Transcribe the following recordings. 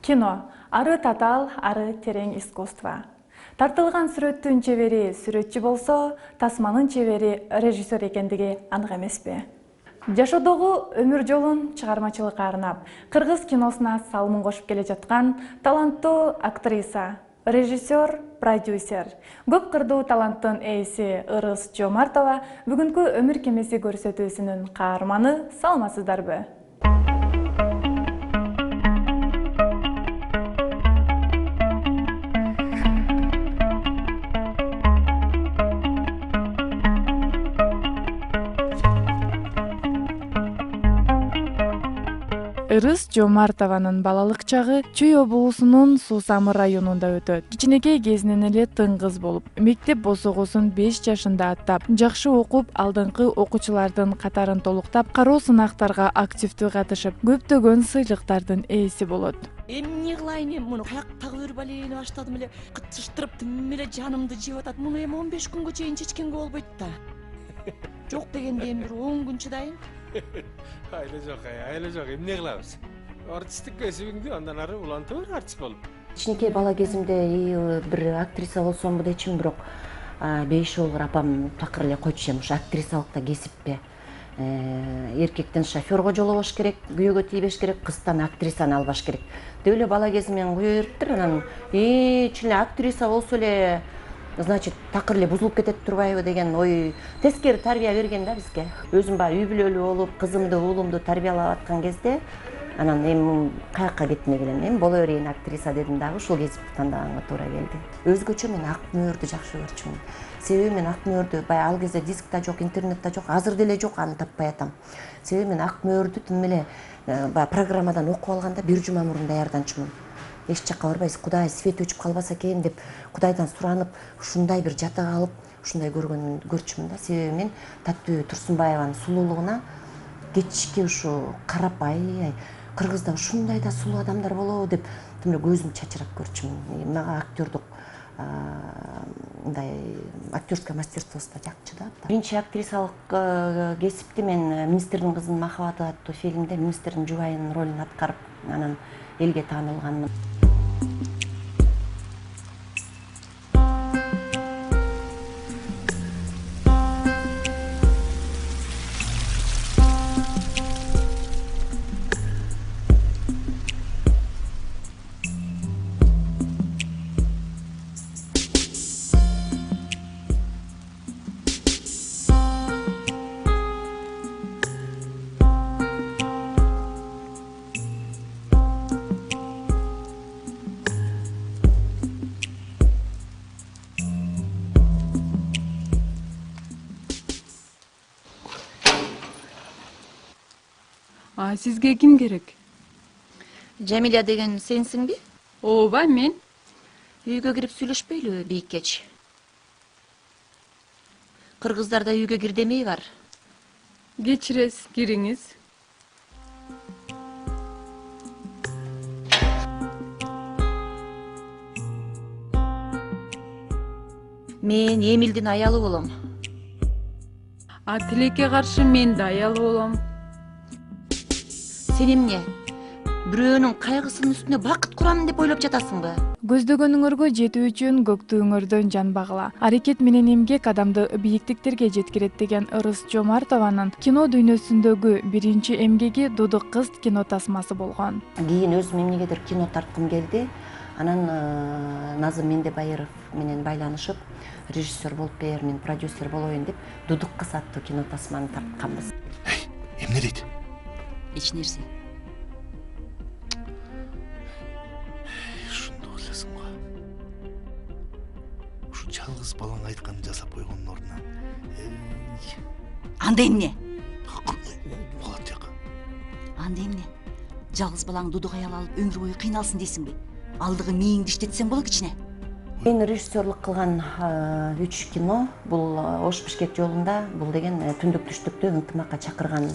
Кино ары татаал, ары терең искусство. Тартылган сүрөттүн чебери сүрөтчү болсо, тасманын чебери режиссер экендиги анык эмеспи? Жашоодогу өмүр жолун чыгармачылыкка арнап, кыргыз киносуна салымын кошуп келе жаткан таланттуу актриса, режиссер, продюсер, көп кырдуу таланттын ээси Ырыс Жомартова бүгүнкү өмүр кемеси көрсөтүүсүнүн каарманы. Саламатсыздарбы? Ырыс Жомартованын балалык чагы Чүй облусунун Суусамыр районунда өтөт. Кичинекей кезинен эле тың кыз болуп, мектеп босогосун 5 жашында аттап, жакшы окуп, алдыңкы окуучулардын катарын толуктап, кароо сынактарга активдүү катышып, көптөгөн сыйлыктардын ээси болот. Эмне кылайын мен муну каяктагы өр балени баштадым эле, кытыштырып тим эле жанымды жеп атат. Муну эми 15 күнгө чейин чечкенге болбойт да. Жок дегенде эми бир 10 күн чыдайын. Айла жок, эмне кылабыз? Артисттик кесибиңди андан ары уланта бер артист болуп. Кичинекей бала кезимде бир актриса болсом дечим, бирок 5 жыл апам такыр эле койчу эми ушу актрисалыкта кесиппи. Эркектен шофёрго жолобош керек, күйөөгө тийбеш керек, кыздан актрисаны албаш керек деп эле бала кезимен кое бериптир. Анан чын эле актриса болсо эле, значит, такыр эле бузулуп кетет турбайбы деген ой тескери тарбия берген да бизге. Өзүм үй бүлөлүү болуп, кызымды, уулумду тарбиялап аткан кезде, анан эми каякка кетмек элем, эми боло берейин актриса дедим дагы, ушул кесипти тандаганга туура келди. Өзгөчө мен ак мөөрдү жакшы көрчүмүн. Себеби мен ак мөөрдү баягы ал кезде диск да жок, интернет да жок, азыр деле жок, аны таппай атам. Себеби мен ак мөөрдү тим эле баягы программадан окуп алганда бир жума мурун даярданчумун. Эч жакка барбайсыз, Кудай свет өчүп калбаса экен деп Кудайдан суранып, ушундай бир жатак алып, ушундай көрчүмүн да. Себеби мен Таттыбүбү Турсунбаеванын сулуулугуна кечки ушу карап, Кыргызда ушундай да сулуу адамдар болобу деп тим эле көзүм чачырап көрчүмүн. Мага актёрдук мындай актёрское мастерствосу да жакчы да. Биринчи актрисалык кесипти мен Министрдин кызынын махабаты аттуу фильмде министрдин жубайынын ролун аткарып, анан элге таанылганмын. Сизге ким керек? Жамиля деген сенсиңби? Ооба, мен. Үйгө кирип сүйлөшпөйлү бийиккеч. Кыргыздарда үйгө кир демей бар. Кечиресиз, кириңиз. Мен Эмилдин аялы болом. Тилекке каршы мен да аялы болом. Сен эмне? Бирөөнүн кайгысынын үстүнө бакыт курамын деп ойлоп жатасыңбы? Көздөгөнүңөргө жетүү үчүн көктү өңөрдөн жанбагыла. Аракет менен эмгек адамды бийиктиктерге жеткирет деген Ырыс Жомартованын кино дүйнөсүндөгү биринчи эмгеги Дудук кыз кино тасмасы болгон. Кийин өзүм эмнегедир кино тарткым келди. Анан Назым Мендебайыров менен байланышып, режиссер болуп бер, мен продюсер болоюн деп Дудук кыз аттуу кино тасманы тартканбыз. Эмне дейт? Эч нерсе. Ушунду ойлосуң го. Ушу жалгыз балаң айтканын жасап койгондун ордуна. Анда эмне? Болот жака. Анда эмне? Жалгыз балаң Дудук аял алып өмүр бою кыйналсын дейсиңби? Алдыгы мээңди иштетсең болот кичине. Мен режиссерлук кылган 3 кино бул Ош Бишкек жолунда, бул деген түндүк түштүктө ынтымакка чакырган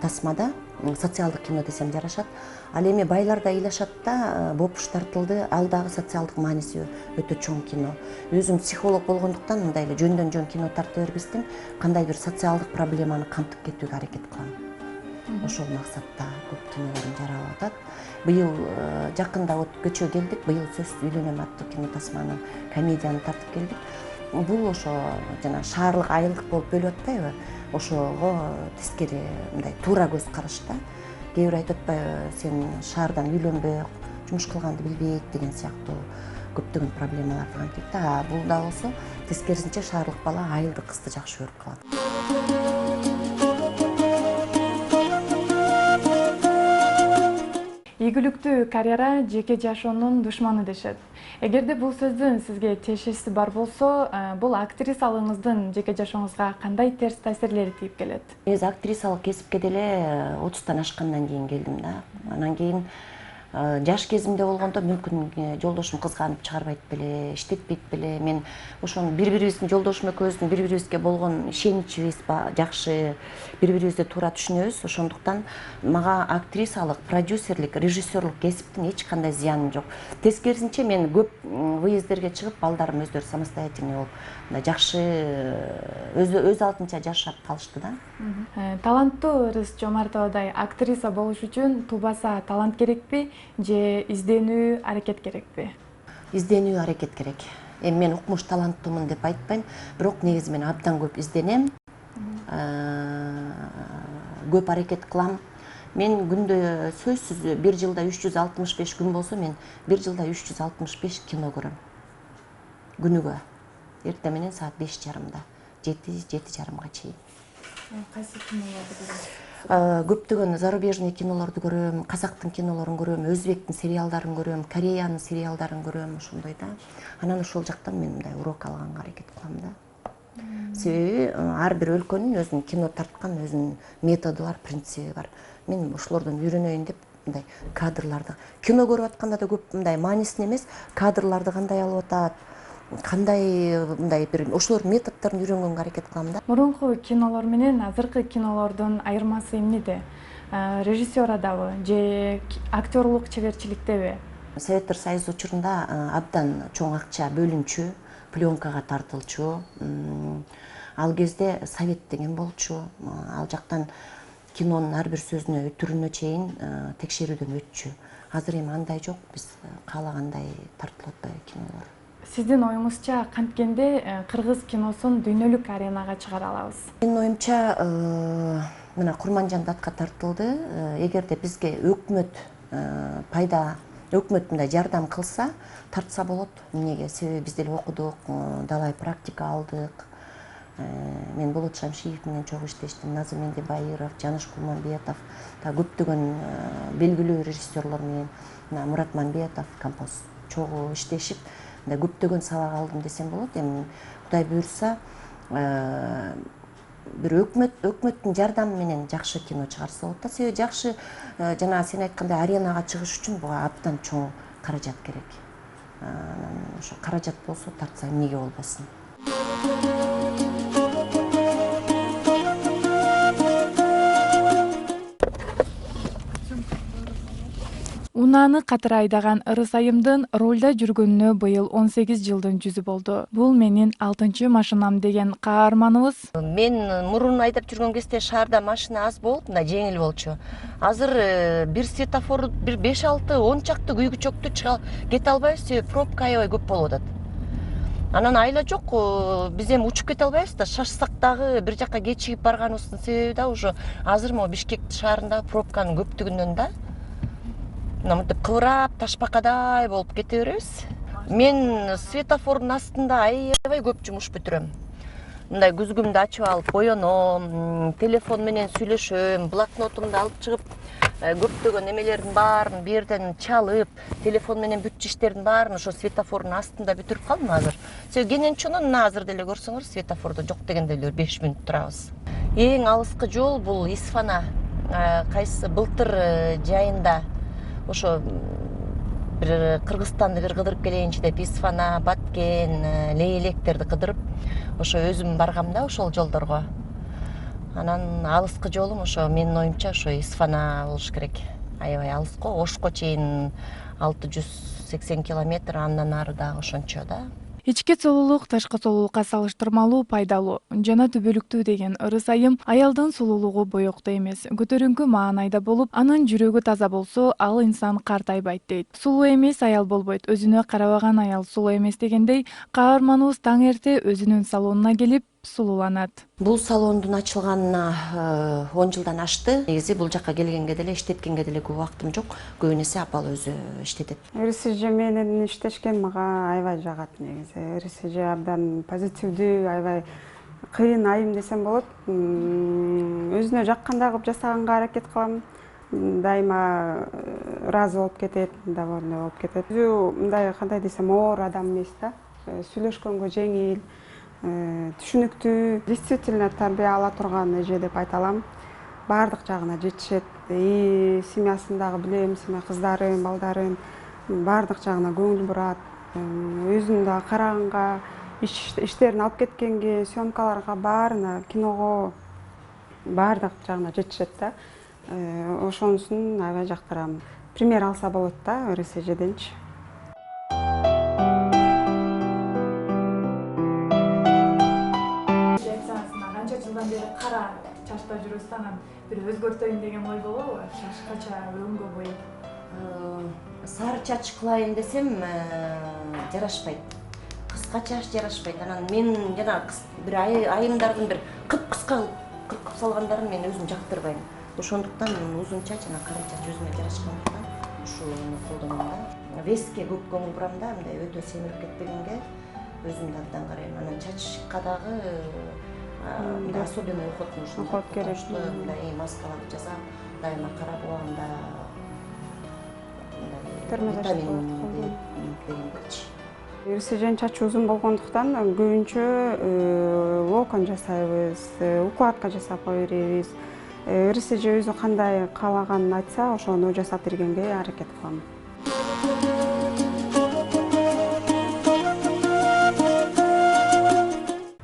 тасмада социалдык кино десем жарашат. Ал эми байлар да ыйлашат да, бопуш тартылды, ал дагы социалдык мааниси өтө чоң кино. Өзүм психолог болгондуктан мындай эле жөндөн жөн кино тарта бербестен кандай бир социалдык проблеманы камтып кетүүгө аракет кылам. Ошол максатта көп кинолорун жаралып атат. Быйыл жакында вот көчө келдик, быйыл сөз үйлөнөм аттуу кино тасманы комедияны тартып келдик. Бул ошо жана шаарлык айылдык болуп бөлүп атпайбы? Ошого тескери мындай туура көз караш да. Кээ бир айтып атпайбы, сен шаардан үйлөнбөй жумуш кылганды билбейт деген сыяктуу көптөгөн проблемаларды камтыйт да. Бул да болсо тескерисинче шаарлык бала айылдык кызды жакшы көрүп калат. Ийгиликтүү карьера жеке жашоонун душманы дешет. Эгерде бул сөздүн сизге тиешеси бар болсо, бул актрисалыгыңыздын жеке жашооңузга кандай терс таасирлери тийип келет? Негизи актрисалык кесипке деле 30тан ашкандан кийин келдим да. Анан кийин жаш кезимде болгондо мүмкүн жолдошум кызганып чыгарбайт беле, иштетпейт беле. Мен ошону бири-бирибиздин жолдошум экөөбүздүн бири-бирибизге болгон ишеничибиз жакшы, бири-бирибизди туура түшүнөбүз. Ошондуктан мага актрисалык, продюсерлик, режиссерлук кесиптин эч кандай зыяны жок. Тескерисинче мен көп выездерге чыгып, балдарым өздөрү самостоятельный болуп, жакшы өз алдынча жашап калышты да. Таланттуу Ырыс Жомартовадай актриса болуш үчүн тубаса талант керекпи же изденүү аракет керекпи? Изденүү аракет керек. Эми мен укмуш таланттуумун деп айтпайм, бирок негизи мен абдан көп изденем, көп аракет кылам. Мен күндө сөзсүз бир жылда 365 күн болсо, мен бир жылда 365 кино көрөм. Күнүгө. Эртең менен саат 5:30, 7:30 чейин. Кайсы кинолорду көрөсүз? Көптөгөн зарубежный кинолорду көрөм, казактын кинолорун көрөм, өзбектин сериалдарын көрөм, кореянын сериалдарын көрөм, ошондой да. Анан ошол жактан мен мындай урок алганга аракет кылам да. Себеби ар бир өлкөнүн өзүнүн кино тарткан өзүнүн методу бар, принциби бар. Мен ошолордон үйрөнөйүн деп мындай кадрларды, кино көрүп атканда да көп мындай маанисин эмес, кадрларды кандай алып атат, кандай мындай бир ошолор методдорун үйрөнгөнгө аракет кылам да. Мурунку кинолор менен азыркы кинолордун айырмасы эмнеде? Режиссер адабы же актерлук чеберчиликтеби? Советтер Союзу учурунда абдан чоң акча бөлүнчү, пленкага тартылчу. Ал кезде совет деген болчу. Ал жактан кинонун ар бир сөзүнө, түрүнө чейин текшерүүдөн өтчү. Азыр эми андай жок, биз каалагандай тартылып атпайбы кинолор. Сиздин оюңузча канткенде кыргыз киносун дүйнөлүк аренага чыгара алабыз? Менин оюмча мына Курманжан датка тартылды. Эгерде бизге өкмөт мындай жардам кылса, тартса болот. Эмнеге? Себеби биз деле окудук, далай практика алдык. Мен Болот Шамшиев менен чогуу иштештим, Назым Мендебайыров, Жаныш Кулманбетов, белгилүү режиссерлор менен, Мурат Манбетов, композ чогуу иштешип, көптөгөн сабак алдым десем болот. Эми Кудай буйрса, бир өкмөттүн жардамы менен жакшы кино чыгарса болот да. Себеби жакшы, жана сен айткандай аренага чыгыш үчүн буга абдан чоң каражат керек. Ошо каражат болсо тартса эмнеге болбосун. Унааны катыр айдаган Ырыс айымдын ролда жүргөнүнө быйыл 18 жылдын жүзү болду. Бул менин 6-чы машинам деген каарманыбыз. Мен мурун айдап жүргөн кезде шаарда машина аз болуп, мындай жеңил болчу. Азыр бир светофор бир 5-6-10 чакты күйгүчөктү кете албайбыз, себеби пробка аябай көп болуп атат. Анан айла жок, биз эми учуп кете албайбыз да, шашсак дагы бир жакка кечигип барганыбыздын себеби да ушу азыр могу Бишкек шаарындагы пробканын көптүгүнөн да. Мынтип кыбырап, ташбакадай болуп кете беребиз. Мен светофордун астында аябай көп жумуш бүтүрөм. Мындай күзгүмдү ачып алып, боёном, телефон менен сүйлөшөм, блокнотумду алып чыгып, көптөгөн эмелердин баарын берден чалып, телефон менен бүт иштердин баарын ошо светофордун астында бүтүрүп калдым азыр. Себеби кененчонун азыр деле көрсөңөр светофордо жок дегенде эле 5 мүнөт турабыз. Эң алыскы жол бул Исфана, кайсы былтыр жайында ошо бир Кыргызстанды бир кыдырып келейинчи деп Исфана, Бат кеткен лейлектерди кыдырып ошо өзүм баргам да ошол жолдорго. Анан алыскы жолум ошо менин оюмча ошо Исфана болуш керек. Аябай алыс го, Ошко чейин 680 километр, андан ары дагы ошончо да. Ички сулуулук тышкы сулуулукка салыштырмалуу пайдалуу жана түбөлүктүү деген ырыс айым аялдын сулуулугу боекто эмес, көтөрүңкү маанайда болуп, анын жүрөгү таза болсо, ал инсан картайбайт дейт. Сулуу эмес аял болбойт, өзүнө карабаган аял сулуу эмес дегендей, каарманыбыз таң эрте өзүнүн салонуна келип сулууланат. Бул салондун ачылганына 10 жылдан ашты. Негизи бул жакка келгенге деле, иштеткенге деле көп убактым жок. Көбүн эсе апал өзү иштетет. РСЖ менен иштешкен мага аябай жагат негизи. РСЖ абдан позитивдүү, аябай кыйын айым десем болот. Өзүнө жаккандай кылып жасаганга аракет кылам. Дайыма ыраазы болуп кетет, довольный болуп кетет. Өзү мындай кандай десем оор адам эмес да. Сүйлөшкөнгө жеңил, түшүнүктүү, действительно тарбия ала турган эже деп айта алам. Баардык жагына жетишет. Семьясын дагы билем, семья кыздарын, балдарын баардык жагына көңүл бурат. Өзүн дагы караганга, иштерин алып кеткенге, съемкаларга баарына, киного баардык жагына жетишет да. Ошонусун аябай жактырам. Пример алса болот да РСЖденчи. Канча жылдан бери кара чачта жүрөсүз, анан бир өзгөртөйүн деген ой болобу? Чачкача өңгө боюп. Сары чач кылайын десем жарашпайт. Кыска чач жарашпайт. Анан мен жана бир айымдардын бир кыпкыска кыркып салгандарын мен өзүм жактырбайм. Ошондуктан узун чач жана кара чач өзүмө жарашкандыктан ушуну колдоном да. Веске көп көңүл бурам да, мындай өтө семирип кетпегенге өзүм да абдан карайм. Анан чачка дагы мындай особенный уход нужен. Уход керек. Мындай маскаларды жасап, дайыма карап убагында Термозащита дегендечи. РСЖнин чачы узун болгондуктан көбүнчө локон жасайбыз, укладка жасап кое беребиз. РСЖ өзү кандай каалаганын айтса, ошону жасап бергенге аракет кылам.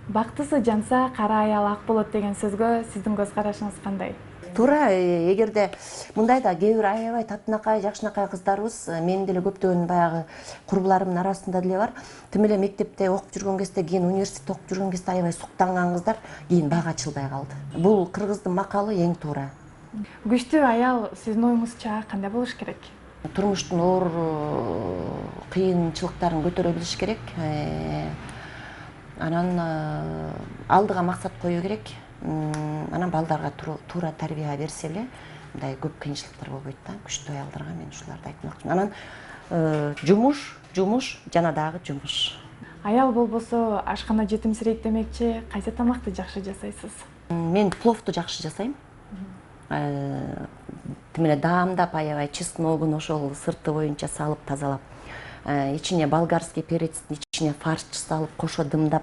Бактысы жанса кара аял ак болот деген сөзгө сиздин көз карашыңыз кандай? Туура, эгерде мындай да кээ бир аябай татынакай, жакшынакай кыздарыбыз, менин деле көптөгөн баягы курбуларымдын арасында деле бар. Тим эле мектепте окуп жүргөн кезде, кийин университетте окуп жүргөн кезде аябай суктанган кыздар кийин бага ачылбай калды. Бул кыргыздын макалы эң туура. Күчтүү аял сиздин оюңузча кандай болуш керек? Турмуштун оор кыйынчылыктарын көтөрө билиш керек. Анан алдыга максат коюу керек. Анан балдарга туура тарбия берсе эле мындай көп кыйынчылыктар болбойт да. Күчтүү аялдарга мен ушуларды айтмакчымын. Анан жумуш жана дагы жумуш. Аял болбосо ашкана жетимсирейт демекчи, кайсы тамакты жакшы жасайсыз? Мен пловду жакшы жасайм. Тим эле даамдап, аябай чесногун ошол сырты боюнча салып тазалап, ичине болгарский перецтин ичине фарш салып кошо дымдап,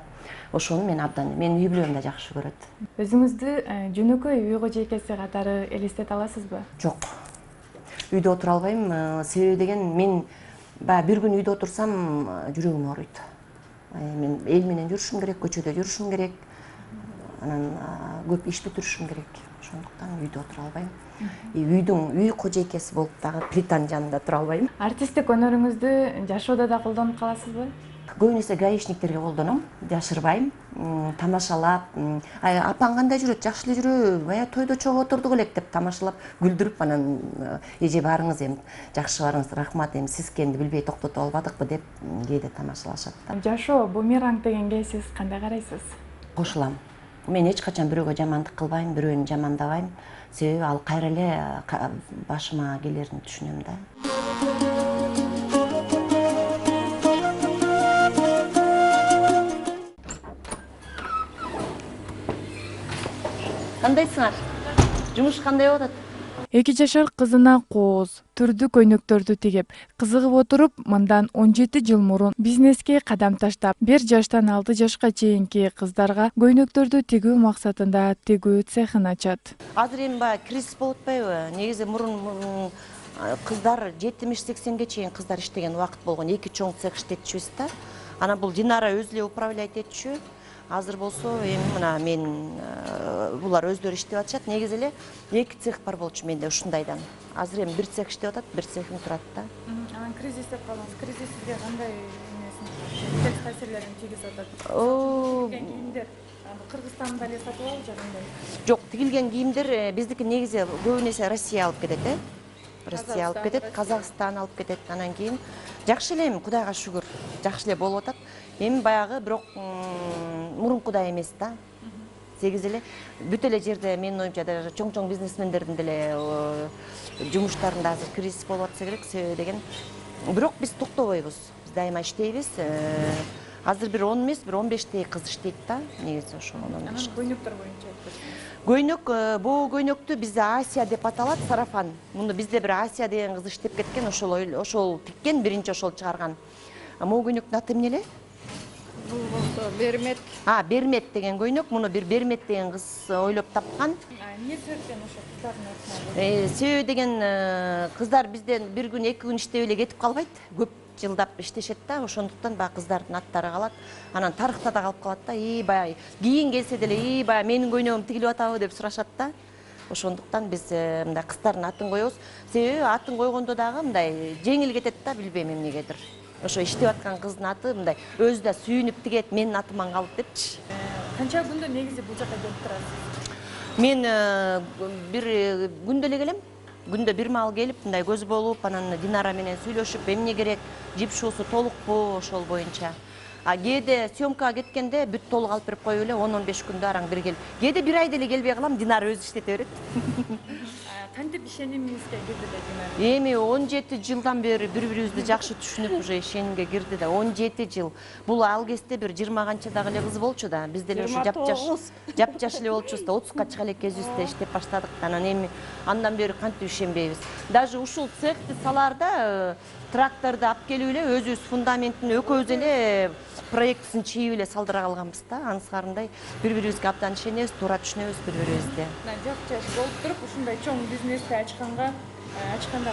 ошону мен абдан, менин үй бүлөм да жакшы көрөт. Өзүңүздү жөнөкөй үй кожойкеси катары элестете аласызбы? Жок. Үйдө отура албайм, себеби деген мен баягы бир күн үйдө отурсам жүрөгүм ооруйт. Мен эл менен жүрүшүм керек, көчөдө жүрүшүм керек. Анан көп иш бүтүрүшүм керек. Ошондуктан үйдө отура албайм. Үй кожойкеси болуп дагы плитанын жанында тура албайм. Артисттик өнөрүңүздү жашоодо да колдонуп каласызбы? Көбүн эсе гаишниктерге колдоном, жашырбайм, тамашалап, апаң кандай жүрөт, жакшы эле жүрөбү, бая тойдо чогуу отурдук элек деп тамашалап, күлдүрүп, анан эже барыңыз эми, жакшы барыңыз, рахмат, эми сиз экенди билбей токтото албадыкпы деп кээде тамашалашат да. Жашоо бумеранг дегенге сиз кандай карайсыз? Кошулам. Мен эч качан бирөөгө жамандык кылбайм, бирөөнү жамандабайм. Себеби ал кайра эле башыма келерин түшүнөм да. Кандайсыңар? Жумуш кандай болуп атат? 2 жашар кызына кооз, түрдүү көйнөктөрдү тигип, кызыгып отуруп, мындан 17 жыл мурун бизнеске кадам таштап, 1 жаштан 6 жашка чейинки кыздарга көйнөктөрдү тигүү максатында тигүү цехин ачат. Азыр эми баягы кризис болуп атпайбы? Негизи мурун кыздар 70-80ге чейин кыздар иштеген убакыт болгон, 2 чоң цех иштетчүбүз да. Анан бул Динара өзү эле управлять этчү. Азыр болсо эми мына мен булар өздөрү иштеп атышат. Негизи эле 2 цех бар болчу менде ушундайдан. Азыр эми 1 цех иштеп атат, 1 цехим турат да. Анан кризис деп калдыңыз. Кризис сизге кандай терс таасирлерин тийгизип атат? Кийимдер Кыргызстанда эле сатып алып же кандай? Жок, тигилген кийимдер биздики негизи көбүн эсе Россия алып кетет, Россия алып кетет, Казакстан алып кетет. Анан кийин жакшы эле эми Кудайга шүгүр, жакшы эле болуп атат. Эми баягы бирок мурункудай эмес да. Сегиз эле бүт эле жерде менин оюмча даже чоң бизнесмендердин деле жумуштарында азыр кризис болуп атса керек, себеби деген. Бирок биз токтобойбуз. Биз дайыма иштейбиз. Азыр бир 10 эмес, бир 15 кыз иштейт да. Негизи ошол 15. Анан көйнөктөр боюнча айткырсыңыз. Көйнөк, бул көйнөктү бизде Асия деп аталат, сарафан. Муну бизде бир Асия деген кыз иштеп кеткен, ошол тиккен, биринчи ошол чыгарган. Могу көйнөктүн аты эмне эле? Бул болсо Бермет. Бермет деген көйнөк. Муну бир Бермет деген кыз ойлоп тапкан. Эмне себептен ошо кыздардын атына? Себеби деген кыздар бизден бир күн, 2 күн иштеп эле кетип калбайт. Көп жылдап иштешет да, ошондуктан баягы кыздардын аттары калат. Анан тарыхта да калып калат да. Баягы кийин келсе деле, баягы менин көйнөгүм тигилип атабы деп сурашат да. Ошондуктан биз мындай кыздардын атын коебуз. Себеби атын койгондо дагы мындай жеңил кетет да, билбейм эмнегедир. Ошо иштеп аткан кыздын аты мындай өзү да сүйүнүп тигет, менин атыман калып депчи. Канча күндө негизи бул жака келип турасыз? Мен бир күндө эле келем. Күндө бир маал келип, мындай көз болуп, анан Динара менен сүйлөшүп, эмне керек, жипшуусу толукпу, ошол боюнча. Кээде съемкага кеткенде бүт толук алып берип коюп эле 10-15 күндө араң бир келип. Кээде бир айда эле келбей калам, Динара өзү иштете берет. Кантип ишенимиңизге кирди да Динара? Эми 17 жылдан бери бири-бирибизди жакшы түшүнүп, уже ишенимге кирди да. 17 жыл. Бул ал кезде бир 20 канчадагы эле кыз болчу да. Биз деле ушу жап-жаш эле болчубуз да. 30ка чыга эле кезибизде иштеп баштадык. Анан эми андан бери кантип ишенбейбиз. Даже ушул цехти салаарда тракторду алып келип эле өзүбүз фундаментин экөөбүз эле проектисин чийип эле салдыра калганбыз да. Анысгарындай бири-бирибизге абдан ишенебиз, туура түшүнөбүз бири-бирибизди. Жап-жаш болуп туруп ушундай чоң бизнести ачканда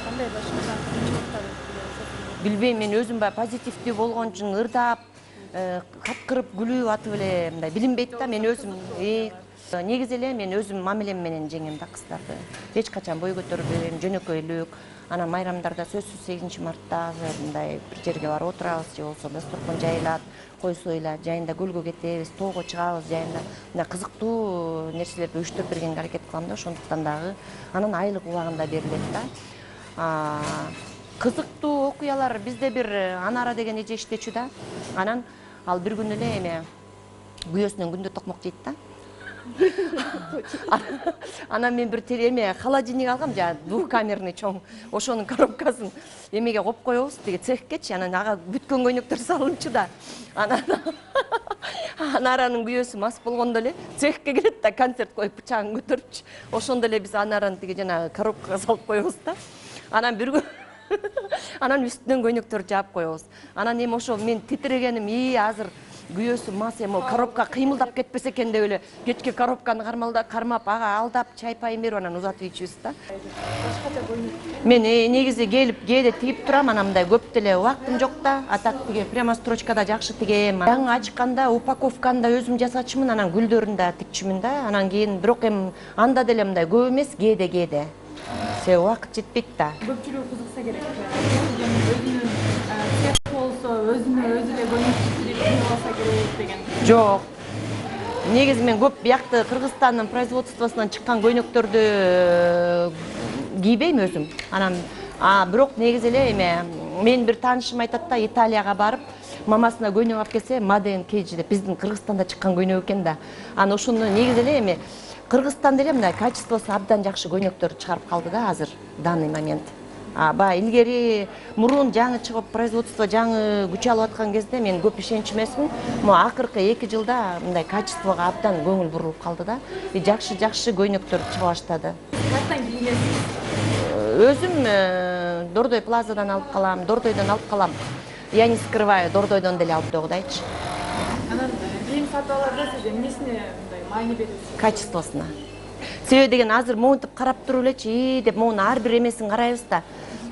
кандай башыңыздан кыйынчылыктар өтүп? Билбейм, мен өзүм баягы позитивдүү болгон үчүн ырдап, капкырып, күлүп атып эле мындай билинбейт да, мен өзүм негизи эле мен өзүм мамилем менен жеңем да кыздарды. Эч качан бой көтөрбөйм, жөнөкөйлүк. Анан майрамдарда сөзсүз 8 мартта мындай бир жерге барып отурабыз, же болбосо дасторкон жайылат, кой союлат, жайында көлгө кетебиз, тоого чыгабыз, жайында мындай кызыктуу нерселерди уюштуруп бергенге аракет кылам да, ошондуктан дагы анан айлык убагында берилет да. Кызыктуу окуялар бизде бир Анара деген эже иштечү да. Анан ал бир күнү эле эме күйөөсүнөн күндө токмок жейт да. Анан мен бир эме холодильник алгам, жана двухкамерный чоң. Ошонун коробкасын эмеге коюп коебуз, тиги цехкечи. Анан ага бүткөн көйнөктөр салынчу да. Анан Анаранын күйөөсү мас болгондо эле цехке келет да, концерт коюп бычагын көтөрүпчү. Ошондо эле биз Анараны тиги жана коробкага салып коебуз да. Анан бир күн анан үстүнөн көйнөктөрдү жаап коебуз. Анан эми ошо мен титирегеним, азыр күйөөсү мас эми коробка кыймылдап кетпесе экен деп эле кечке коробканы кармап, ага алдап, чай пайын берип анан узатып ийчүбүз да. Башкача көйнөк. Мен негизи келип кээде тигип турам, анан мындай көп деле убактым жок да. А так тиге прямо строчкада жакшы тигем. Жаңы ачканда упаковканы да өзүм жасачумун, анан гүлдөрүн да тикчүмүн да. Анан кийин бирок эми анда деле мындай көп эмес, кээде. Себеби убакыт жетпейт да. Көпчүлүк кызыкса керек. Өзүнүн цех болсо, өзүнө өзү эле көйнөк тигип алса керек деген. Жок. Негизи мен көп биякты Кыргызстандын производствосунан чыккан көйнөктөрдү кийбейм өзүм. Анан бирок негизи эле эме мен бир таанышым айтат да, Италияга барып, мамасына көйнөк алып келсе, Маден Кейджи деп биздин Кыргызстанда чыккан көйнөк экен да. Анан ошону негизи эле эме Кыргызстан деле мындай качествосу абдан жакшы көйнөктөр чыгарып калды да азыр, данный момент. Баягы илгери мурун жаңы чыгып, производство жаңы күч алып аткан кезде мен көп ишенчү эмесмин. Могу акыркы 2 жылда мындай качествого абдан көңүл бурулуп калды да. Жакшы көйнөктөр чыга баштады. Кайдан кийинесиз? Өзүм Дордой плазадан алып калам, Дордойдон алып калам. Я не скрываю, Дордойдон деле алып догдайчы. Анан кийин сатып аларда сиз эмнесине мындай маани бересиз? Качествосуна. Себеби деген азыр монтип карап туруп элечи, деп монун ар бир эмесин карайбыз да.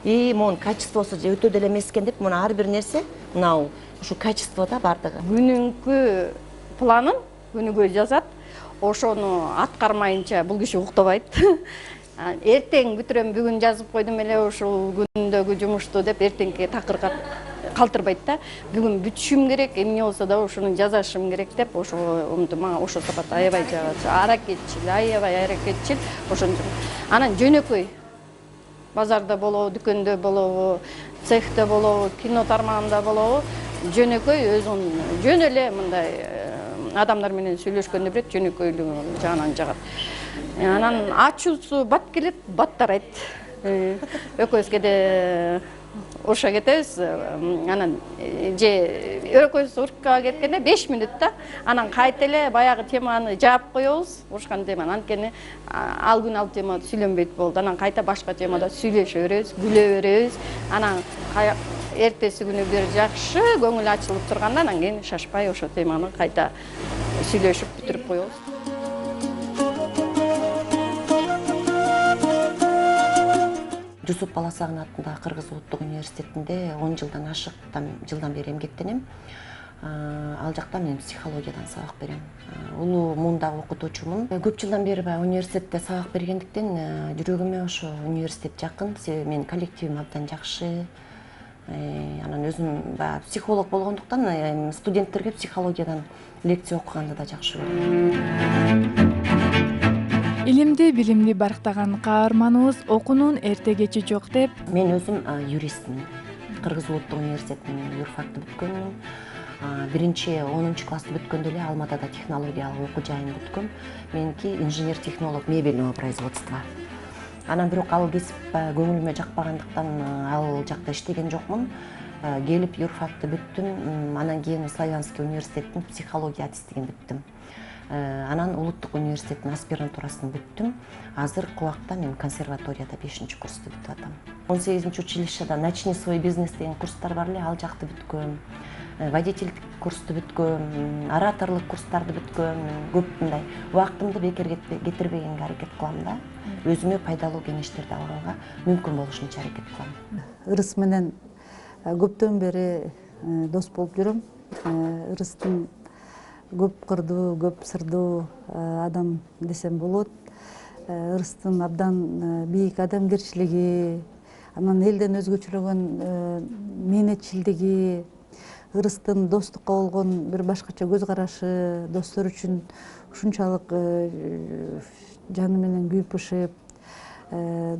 Монун качествосу өтө деле эмес экен деп, муну ар бир нерсе, мынау ушу качество да бардыгы. Күнүнкү планын күнүгө жазат. Ошону аткармайынча бул киши уктабайт. Эртең бүтүрөм, бүгүн жазып койдум эле ушул күндөгү жумушту деп эртеңки такырга калтырбайт да. Бүгүн бүтүшүм керек, эмне болсо да ошону жазашым керек деп ошо мага ошо сапат аябай жагат. Аракетчил, аябай аракетчил. Ошондо анан жөнөкөй базарда болобу, дүкөндө болобу, цехте болобу, кино тармагында болобу, жөнөкөй өзүн жөн эле мындай адамдар менен сүйлөшкөндө бирет, жөнөкөйлүгү жагынан жагат. Анан ачуусу бат келет, бат тарайт. Экөөбүзгө де уруша кетебиз. Анан же экөөбүз урукка кеткенде 5 мүнөттө анан кайта эле баягы теманы жаап коебуз. Урушкан теманы, анткени ал күн ал тема сүйлөнбөйт болду. Анан кайта башка темада сүйлөшө беребиз, күлө беребиз. Анан эртеси күнү бир жакшы көңүл ачылып турганда, анан кийин шашпай ошо теманы кайта сүйлөшүп бүтүрүп коебуз. Жусуп Баласагын атындагы Кыргыз Улуттук университетинде 10 жылдан ашык жылдан бери эмгектенем. Ал жакта мен психологиядан сабак берем. Улуу муундагы окутуучумун. Көп жылдан бери университетте сабак бергендиктен жүрөгүмө ошо университет жакын. Себеби менин коллективим абдан жакшы. Анан өзүм психолог болгондуктан студенттерге психологиядан лекция окуганды да жакшы көрөм. Илимди, билимди барктаган каарманыбыз окуунун эрте кечи жок деп. Мен өзүм юристмин. Кыргыз Улуттук университетинин юрфакты бүткөнмүн. Биринчи 10 классты бүткөндө эле Алматада технологиялык окуу жайын бүткөм. Меники инженер-технолог мебельного производства. Анан бирок ал кесип көңүлүмө жакпагандыктан ал жакта иштеген жокмун. Келип юрфакты бүттүм. Анан кийин Славянский университеттин психология аттестигин бүттүм. Анан Улуттук университеттин аспирантурасын бүттүм. Азыркы убакта мен консерваторияда 5-курсту бүтүп атам. 18-училищеда начни свой бизнес деген курстар бар эле, ал жакты бүткөм. Водительдик курсту бүткөм, ораторлук курстарды бүткөм. Көп мындай убактымды бекер кетирбегенге аракет кылам да. Өзүмө пайдалуу кеңештерди алганга мүмкүн болушунча аракет кылам. Ырыс менен көптөн бери дос болуп жүрөм. Ырыстын көп кырдуу, көп сырдуу адам десем болот. Ырыстын абдан бийик адамгерчилиги, анан элден өзгөчөлөгөн мээнетчилдиги, Ырыстын достукка болгон бир башкача көз карашы, достор үчүн ушунчалык жаны менен күйүп бышып,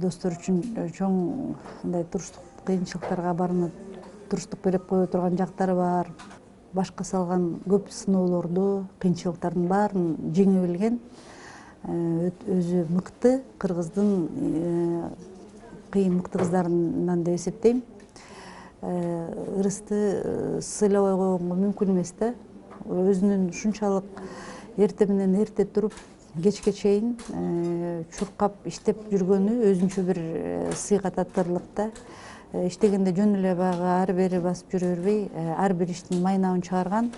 достор үчүн чоң мындай туруштук кыйынчылыктарга барынып туруштук берип кое турган жактары бар. Башка салган көп сыноолорду, кыйынчылыктардын баарын жеңе билген, өзү мыкты кыргыздын кыйын мыкты кыздарынан деп эсептейм. Ырысты сыйлабай койгонго мүмкүн эмес да. Өзүнүн ушунчалык эрте менен эрте туруп, кечке чейин чуркап иштеп жүргөнү өзүнчө бир сыйга татырлык да. Иштегенде жөн эле баягы ары бери басып жүрө бербей, ар бир иштин майнабын чыгарган,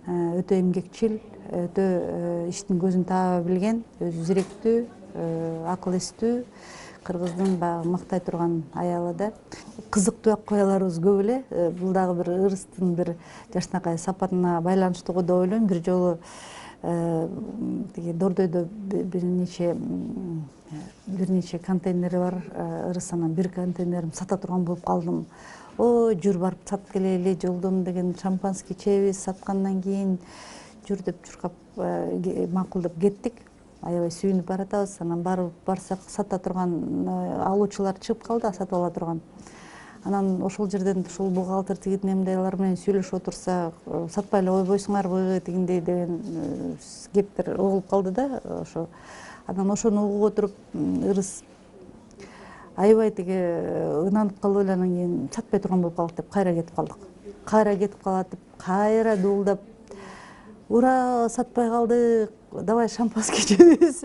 өтө эмгекчил, өтө иштин көзүн таба билген, өзү зиректүү, акыл эстүү, кыргыздын баягы мактай турган аялы да. Кызыктуу окуяларыбыз көп эле. Бул дагы бир ырыстын бир жашынакай сапарына байланыштуу го деп ойлойм. Бир жолу тиги Дордойдо бир нече контейнери бар. Ырыс анан бир контейнерин сата турган болуп калдым. Жүр барып сатып келели, жолдон деген шампанский ичебиз, саткандан кийин жүр деп чуркап макулдап кеттик. Аябай сүйүнүп баратабыз. Анан барсак сата турган алуучулар чыгып калды, сатып ала турган. Анан ошол жерден ушул бухгалтер тигидин эмдейлер менен сүйлөшүп отурса, сатпай эле койбойсуңарбы тигиндей деген кептер угулуп калды да. Ошо анан ошону угуп отуруп ырыс аябай тиги ынанып калып эле анан кийин сатпай турган болуп калдык деп кайра кетип калдык. Кайра кетип калат деп кайра дуулдап, ура, сатпай калдык, давай шампанский ичебиз.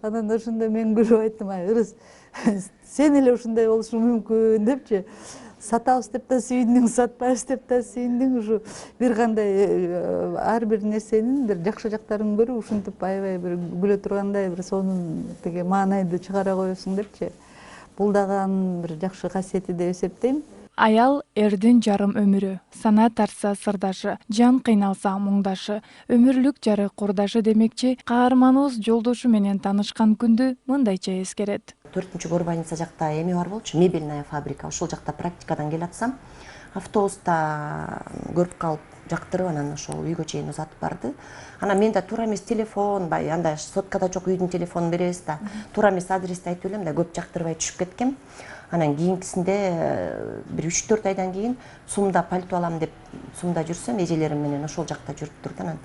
Анан ошондо мен күлүп айттым, ырыс, сен эле ушундай болушуң мүмкүн депчи. Сатабыз деп да сүйүндүң, сатпайбыз деп да сүйүндүң. Ушу бир кандай ар бир нерсенин бир жакшы жактарын көрүп, ушинтип аябай бир күлө тургандай бир сонун тиги маанайды чыгара коесуң депчи. Бул дагы анын бир жакшы касиети деп эсептейм. аял эрдин жарым өмүрү, сана тартса сырдашы, жан кыйналса муңдашы, өмүрлүк жары курдашы демекчи, каарманыбыз жолдошу менен таанышкан күндү мындайча эскерет. 4-чү горбаница жакта эме бар болчу, мебельная фабрика. Ошол жакта практикадан келатсам, автобуста көрүп калып жактырып, анан ошол үйгө чейин узатып барды. Анан мен да туура эмес телефон, андай соткада жок үйдүн телефонун беребиз да, туура эмес адрести айтып элем да, көп жактырбай түшүп кеткем. Анан кийинкисинде бир 3-4 айдан кийин сумда пальто алам деп сумда жүрсөм, эжелерим менен ошол жакта жүрүп турду. Анан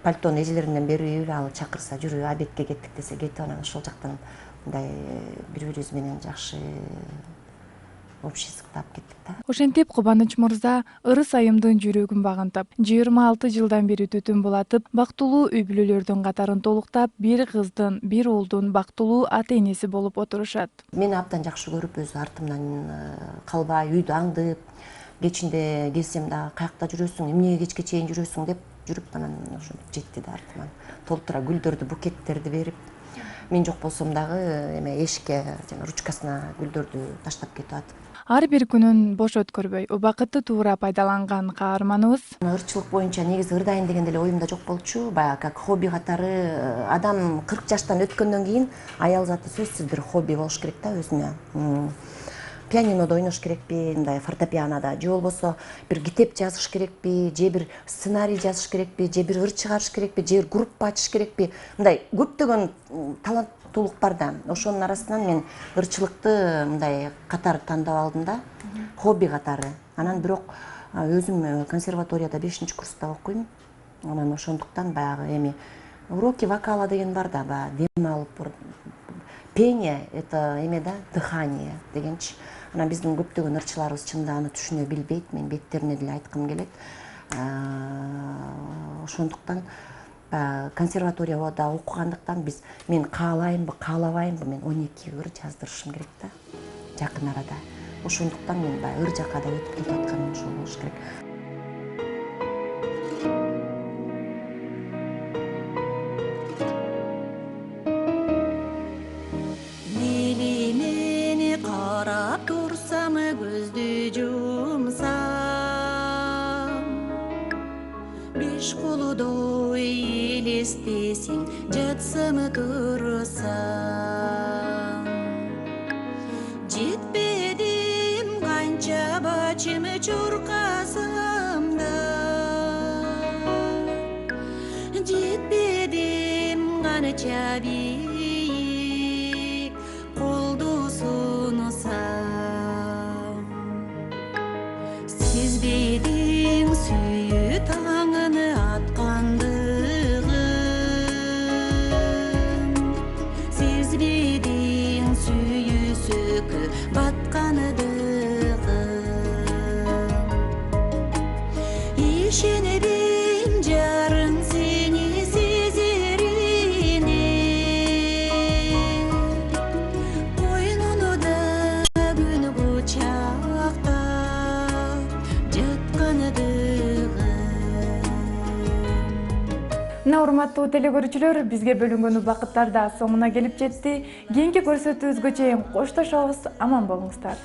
пальтону эжелеримден берип, ал чакырса жүрүп, обедке кеттик десе кетип, анан ошол жактан мындай бири-бирибиз менен жакшы общий сыктап кеттик да. Ошентип Кубаныч мырза ырыс айымдын жүрөгүн багынтып, 26 жылдан бери түтүн булатып, бактылуу үй бүлөлөрдүн катарын толуктап, бир кыздын, бир уулдун бактылуу ата-энеси болуп отурушат. Мени абдан жакшы көрүп, өзү артымдан калбай, үйдү аңдып, кечинде келсем да каякта жүрөсүң, эмнеге кечке чейин жүрөсүң деп жүрүп, анан ошентип жетти да артыман. Толтура гүлдөрдү, букеттерди берип, мен жок болсом дагы эме эшикке жана ручкасына гүлдөрдү таштап кетип атып. Ар бир күнүн бош өткөрбөй, убакытты туура пайдаланган каарманыбыз Ырчылык боюнча негизи ырдайын деген деле оюмда жок болчу. Баягы как хобби катары, адам 40 жаштан өткөндөн кийин аял заты сөзсүз бир хобби болуш керек да өзүнө. Пианинода ойнош керекпи, мындай фортепианода, же болбосо бир китеп жазыш керекпи, же бир сценарий жазыш керекпи, же бир ыр чыгарыш керекпи, же группа ачыш керекпи. Мындай көптөгөн таланттуулук бар да. Ошонун арасынан мен ырчылыкты мындай катар тандап алдым да, хобби катары. Анан бирок өзүм консерваторияда 5-курста окуйм. Анан ошондуктан баягы эми уроки вокала деген бар да, баягы дем алып, пение это эме да, дыхание дегенчи. Анан биздин көптөгөн ырчыларыбыз чынында аны түшүнө билбейт, мен беттерине деле айткым келет. Ошондуктан консерваторияда окугандыктан мен каалаймбы, каалабаймбы, мен 12 ыр жаздырышым керек да, жакын арада. Ошондуктан мен баягы ыр жакка да өтүп кетип атканым ошол болуш керек. Беш колудой элестесең, жатсам турсам. Жетпедим канча бачым чуркасам да. Жетпедим канча бийик колду сунсам. Сезбедиң сүйүү таңыны аткандыгын, сезбедиң сүйүү сөкү баткандыгын. Ишенебим жарың сени сезерине, койнунда күн кучактап жаткандыгын. Мына урматтуу телекөрүүчүлөр, бизге бөлүнгөн убакыттар да соңуна келип жетти. Кийинки көрсөтүүбүзгө чейин коштошобуз, аман болуңуздар.